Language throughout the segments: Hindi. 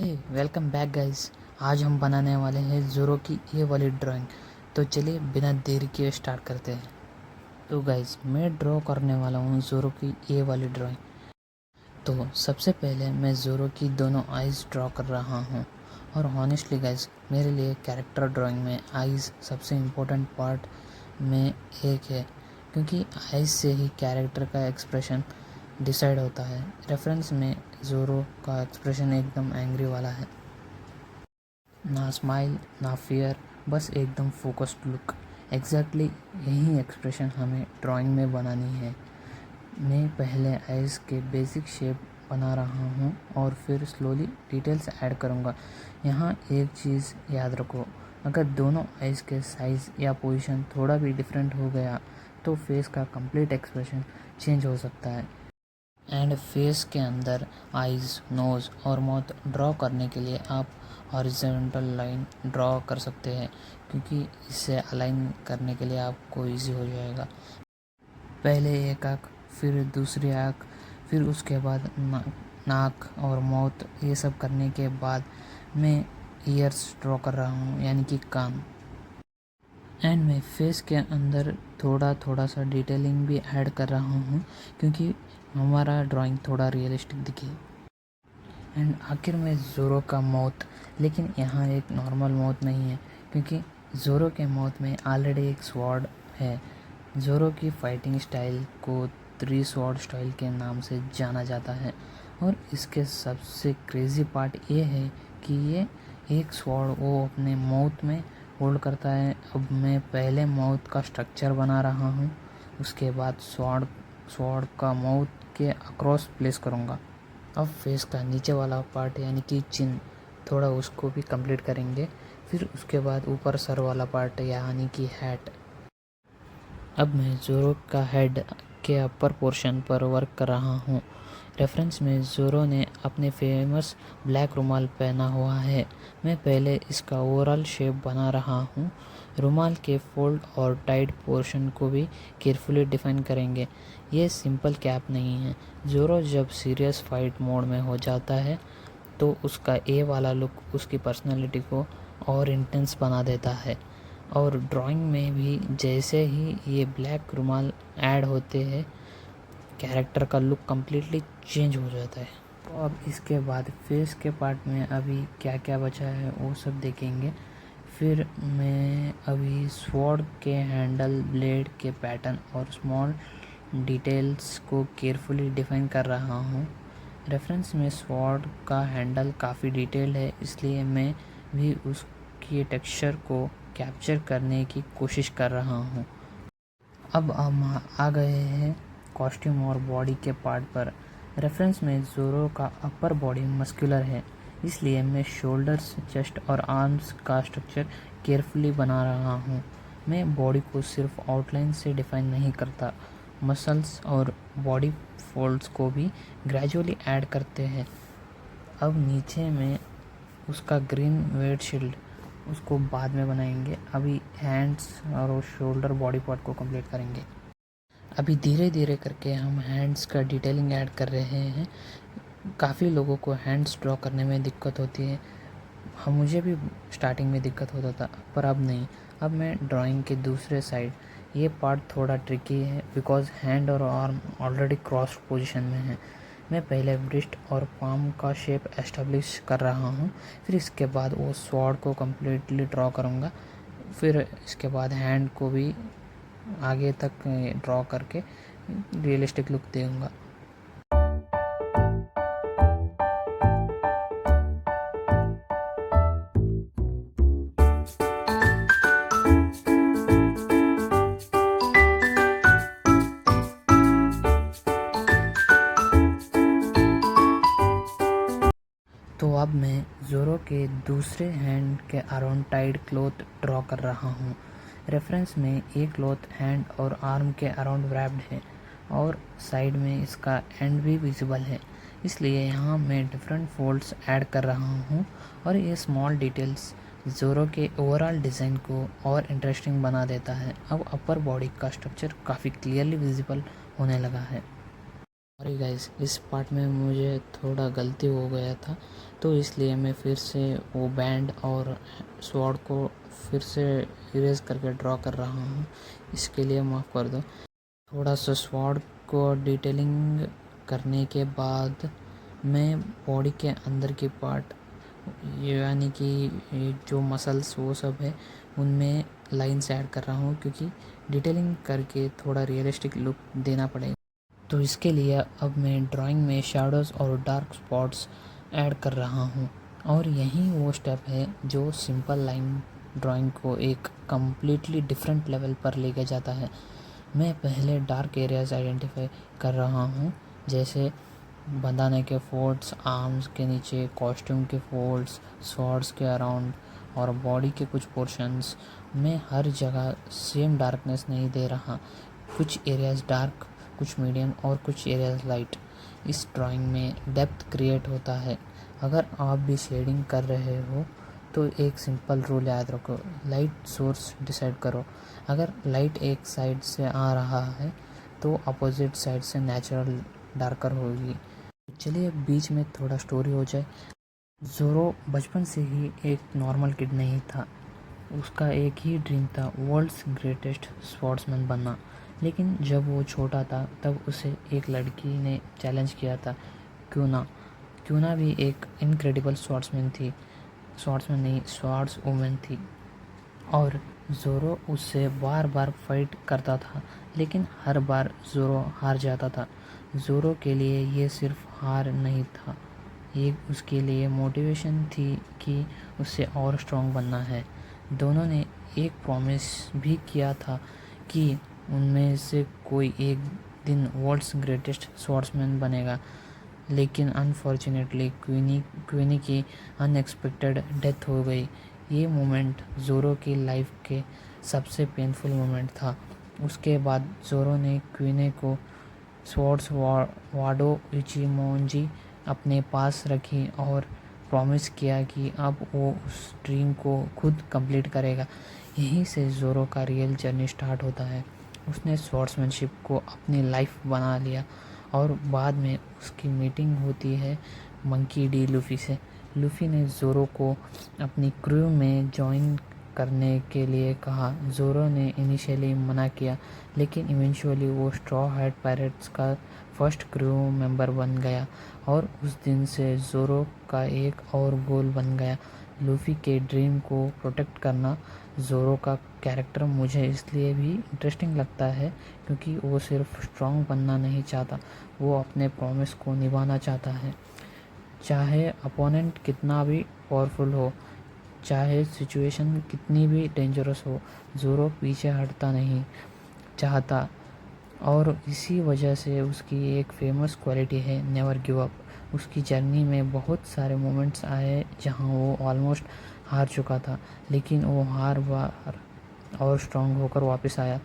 हे वेलकम बैक गाइस। आज हम बनाने वाले हैं ज़ोरो की ये वाली ड्राइंग। तो चलिए बिना देरी किए स्टार्ट करते हैं। तो गाइस मैं ड्रॉ करने वाला हूँ ज़ोरो की ये वाली ड्राइंग। तो सबसे पहले मैं ज़ोरो की दोनों आइज़ ड्रॉ कर रहा हूँ। और हॉनेस्टली गाइस मेरे लिए कैरेक्टर ड्राइंग में आइज़ सबसे इम्पोर्टेंट पार्ट में एक है, क्योंकि आइज़ से ही कैरेक्टर का एक्सप्रेशन डिसाइड होता है। रेफरेंस में ज़ोरो का एक्सप्रेशन एकदम एंग्री वाला है, ना स्माइल ना फियर, बस एकदम फोकस्ड लुक। एग्जैक्टली यही एक्सप्रेशन हमें ड्राइंग में बनानी है। मैं पहले आइज़ के बेसिक शेप बना रहा हूँ और फिर स्लोली डिटेल्स ऐड करूँगा। यहाँ एक चीज़ याद रखो, अगर दोनों आइज़ के साइज़ या पोजीशन थोड़ा भी डिफरेंट हो गया तो फेस का कंप्लीट एक्सप्रेशन चेंज हो सकता है। एंड फेस के अंदर आइज़, नोज़ और माउथ ड्रॉ करने के लिए आप हॉरिजॉन्टल लाइन ड्रॉ कर सकते हैं, क्योंकि इसे अलाइन करने के लिए आपको इजी हो जाएगा। पहले एक आँख, फिर दूसरी आँख, फिर उसके बाद नाक और माउथ। ये सब करने के बाद मैं ईयर्स ड्रॉ कर रहा हूँ, यानी कि कान। एंड मैं फेस के अंदर थोड़ा थोड़ा सा डिटेलिंग भी ऐड कर रहा हूँ, क्योंकि हमारा ड्राइंग थोड़ा रियलिस्टिक दिखे। एंड आखिर में ज़ोरो का माउथ, लेकिन यहाँ एक नॉर्मल माउथ नहीं है, क्योंकि ज़ोरो के माउथ में ऑलरेडी एक स्वॉर्ड है। ज़ोरो की फाइटिंग स्टाइल को 3 स्वॉर्ड स्टाइल के नाम से जाना जाता है। और इसके सबसे क्रेज़ी पार्ट ये है कि ये एक स्वॉर्ड वो अपने माउथ में होल्ड करता है। अब मैं पहले माउथ का स्ट्रक्चर बना रहा हूँ, उसके बाद स्वॉर्ड का माउथ के अक्रॉस प्लेस करूँगा। अब फेस का नीचे वाला पार्ट यानी कि चिन, थोड़ा उसको भी कंप्लीट करेंगे। फिर उसके बाद ऊपर सर वाला पार्ट यानी कि हैट। अब मैं ज़ोरो का हेड के अपर पोर्शन पर वर्क कर रहा हूँ। रेफरेंस में ज़ोरो ने अपने फेमस ब्लैक रुमाल पहना हुआ है। मैं पहले इसका ओवरऑल शेप बना रहा हूँ। रुमाल के फोल्ड और टाइट पोर्शन को भी केयरफुली डिफाइन करेंगे। ये सिंपल कैप नहीं है। ज़ोरो जब सीरियस फाइट मोड में हो जाता है तो उसका ए वाला लुक उसकी पर्सनैलिटी को और इंटेंस बना देता है। और ड्राइंग में भी जैसे ही ये ब्लैक रुमाल ऐड होते हैं, कैरेक्टर का लुक कम्प्लीटली चेंज हो जाता है। तो अब इसके बाद फेस के पार्ट में अभी क्या क्या बचा है वो सब देखेंगे। फिर मैं अभी स्वॉर्ड के हैंडल, ब्लेड के पैटर्न और स्मॉल डिटेल्स को केयरफुली डिफाइन कर रहा हूँ। रेफरेंस में स्वॉर्ड का हैंडल काफ़ी डिटेल्ड है, इसलिए मैं भी उसकी टेक्सचर को कैप्चर करने की कोशिश कर रहा हूँ। अब हम आ गए हैं कॉस्ट्यूम और बॉडी के पार्ट पर। रेफरेंस में ज़ोरो का अपर बॉडी मस्कुलर है, इसलिए मैं शोल्डर्स, चेस्ट और आर्म्स का स्ट्रक्चर केयरफुली बना रहा हूँ। मैं बॉडी को सिर्फ आउटलाइन से डिफाइन नहीं करता, मसल्स और बॉडी फोल्ड्स को भी ग्रेजुअली ऐड करते हैं। अब नीचे में उसका ग्रीन वेट शील्ड, उसको बाद में बनाएंगे। अभी हैंड्स और शोल्डर बॉडी पार्ट को कंप्लीट करेंगे। अभी धीरे धीरे करके हम हैंड्स का डिटेलिंग ऐड कर रहे हैं। काफ़ी लोगों को हैंड्स ड्रॉ करने में दिक्कत होती है। मुझे भी स्टार्टिंग में दिक्कत होता था, पर अब नहीं। अब मैं ड्राइंग के दूसरे साइड, ये पार्ट थोड़ा ट्रिकी है बिकॉज हैंड और आर्म ऑलरेडी क्रॉस पोजीशन में है। मैं पहले ब्रिस्ट और पाम का शेप एस्टेब्लिश कर रहा हूँ, फिर इसके बाद वो स्वॉर्ड को कम्प्लीटली ड्रॉ करूँगा। फिर इसके बाद हैंड को भी आगे तक ड्रॉ करके रियलिस्टिक लुक दूँगा। तो अब मैं ज़ोरो के दूसरे हैंड के अराउंड टाइड क्लॉथ ड्रॉ कर रहा हूँ। रेफरेंस में एक क्लॉथ हैंड और आर्म के अराउंड रैप्ड है और साइड में इसका एंड भी विजिबल है, इसलिए यहाँ मैं डिफरेंट फोल्ड्स ऐड कर रहा हूँ। और ये स्मॉल डिटेल्स ज़ोरो के ओवरऑल डिज़ाइन को और इंटरेस्टिंग बना देता है। अब अपर बॉडी का स्ट्रक्चर काफ़ी क्लियरली विजिबल होने लगा है। सॉरी गाइस, इस पार्ट में मुझे थोड़ा गलती हो गया था, तो इसलिए मैं फिर से वो बैंड और स्वॉर्ड को फिर से इरेज करके ड्रॉ कर रहा हूँ। इसके लिए माफ़ कर दो। थोड़ा सा स्वॉर्ड को डिटेलिंग करने के बाद मैं बॉडी के अंदर की पार्ट, यानी कि जो मसल्स वो सब है, उनमें लाइन्स ऐड कर रहा हूँ, क्योंकि डिटेलिंग करके थोड़ा रियलिस्टिक लुक देना पड़ेगा। तो इसके लिए अब मैं ड्राइंग में शैडोज़ और डार्क स्पॉट्स ऐड कर रहा हूँ, और यही वो स्टेप है जो सिंपल लाइन ड्राइंग को एक कम्प्लीटली डिफरेंट लेवल पर लेके जाता है। मैं पहले डार्क एरियाज़ आइडेंटिफाई कर रहा हूँ, जैसे बंधाने के फोल्ड्स, आर्म्स के नीचे, कॉस्ट्यूम के फोल्ड्स, स्वॉर्ड्स के अराउंड और बॉडी के कुछ पोर्शंस में हर जगह सेम डार्कनेस नहीं दे रहा। कुछ एरियाज़ डार्क, कुछ मीडियम और कुछ एरियाज लाइट। इस ड्राइंग में डेप्थ क्रिएट होता है। अगर आप भी शेडिंग कर रहे हो तो एक सिंपल रूल याद रखो, लाइट सोर्स डिसाइड करो। अगर लाइट एक साइड से आ रहा है तो अपोजिट साइड से नेचुरल डार्कर होगी। चलिए बीच में थोड़ा स्टोरी हो जाए। ज़ोरो बचपन से ही एक नॉर्मल किड नहीं था। उसका एक ही ड्रीम था, वर्ल्ड्स ग्रेटेस्ट स्पोर्ट्समैन बनना। लेकिन जब वो छोटा था तब उसे एक लड़की ने चैलेंज किया था, क्यों ना भी एक इनक्रेडिबल स्वॉर्ड्समैन नहीं, स्वॉर्ड्स वुमेन थी। और ज़ोरो उससे बार बार फाइट करता था, लेकिन हर बार ज़ोरो हार जाता था। ज़ोरो के लिए ये सिर्फ हार नहीं था, ये उसके लिए मोटिवेशन थी कि उसे और स्ट्रॉन्ग बनना है। दोनों ने एक प्रॉमिस भी किया था कि उनमें से कोई एक दिन वर्ल्ड्स ग्रेटेस्ट स्वॉर्ड्समैन बनेगा। लेकिन अनफॉर्चुनेटली क्वीनी की अनएक्सपेक्टेड डेथ हो गई। ये मोमेंट ज़ोरो की लाइफ के सबसे पेनफुल मोमेंट था। उसके बाद ज़ोरो ने क्वीने को स्वॉर्ड्स वाडो इचिमोंजी अपने पास रखी और प्रॉमिस किया कि अब वो उस ड्रीम को खुद कंप्लीट करेगा। यहीं से ज़ोरो का रियल जर्नी स्टार्ट होता है। उसने स्वॉर्ड्समैनशिप को अपनी लाइफ बना लिया, और बाद में उसकी मीटिंग होती है मंकी डी लूफ़ी से। लूफ़ी ने ज़ोरो को अपनी क्रू में ज्वाइन करने के लिए कहा। ज़ोरो ने इनिशियली मना किया, लेकिन इवेंचुअली वो स्ट्रॉ हैट पायरेट्स का फर्स्ट क्रू मेंबर बन गया, और उस दिन से ज़ोरो का एक और गोल बन गया, लूफ़ी के ड्रीम को प्रोटेक्ट करना। ज़ोरो का कैरेक्टर मुझे इसलिए भी इंटरेस्टिंग लगता है क्योंकि वो सिर्फ स्ट्रॉन्ग बनना नहीं चाहता, वो अपने प्रॉमिस को निभाना चाहता है। चाहे अपोनेंट कितना भी पावरफुल हो, चाहे सिचुएशन कितनी भी डेंजरस हो, ज़ोरो पीछे हटता नहीं चाहता। और इसी वजह से उसकी एक फेमस क्वालिटी है, नेवर गिव अप। उसकी जर्नी में बहुत सारे मोमेंट्स आए जहां वो ऑलमोस्ट हार चुका था, लेकिन वो हर बार और स्ट्रॉन्ग होकर वापस आया।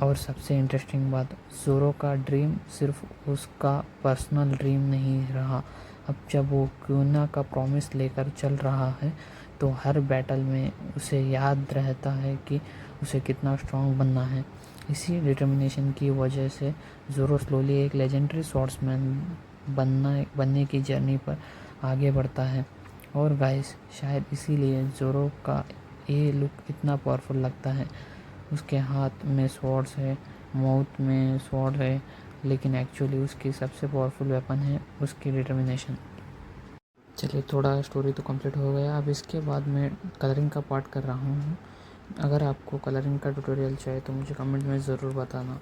और सबसे इंटरेस्टिंग बात, ज़ोरो का ड्रीम सिर्फ उसका पर्सनल ड्रीम नहीं रहा। अब जब वो क्यूना का प्रॉमिस लेकर चल रहा है तो हर बैटल में उसे याद रहता है कि उसे कितना स्ट्रॉन्ग बनना है। इसी डिटर्मिनेशन की वजह से ज़ोरो स्लोली एक लेजेंडरी स्वॉर्ड्समैन बनने की जर्नी पर आगे बढ़ता है। और गाइस, शायद इसीलिए ज़ोरो का ये लुक इतना पावरफुल लगता है। उसके हाथ में स्वॉर्ड्स है, माउथ में स्वॉर्ड है, लेकिन एक्चुअली उसकी सबसे पावरफुल वेपन है उसकी डिटर्मिनेशन। चलिए, थोड़ा स्टोरी तो कंप्लीट हो गया। अब इसके बाद मैं कलरिंग का पार्ट कर रहा हूँ। अगर आपको कलरिंग का ट्यूटोरियल चाहिए तो मुझे कमेंट में ज़रूर बताना।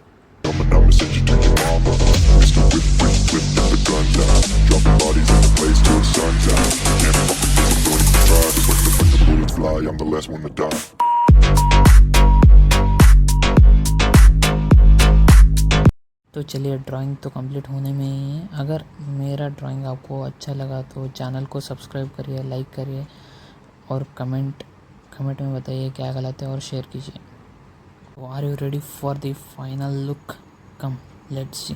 तो चलिए, ड्राइंग तो कंप्लीट होने में ही है। अगर मेरा ड्राइंग आपको अच्छा लगा तो चैनल को सब्सक्राइब करिए, लाइक करिए और कमेंट में बताइए क्या गलत है और शेयर कीजिए। तो are you ready for the final look? Come, let's C.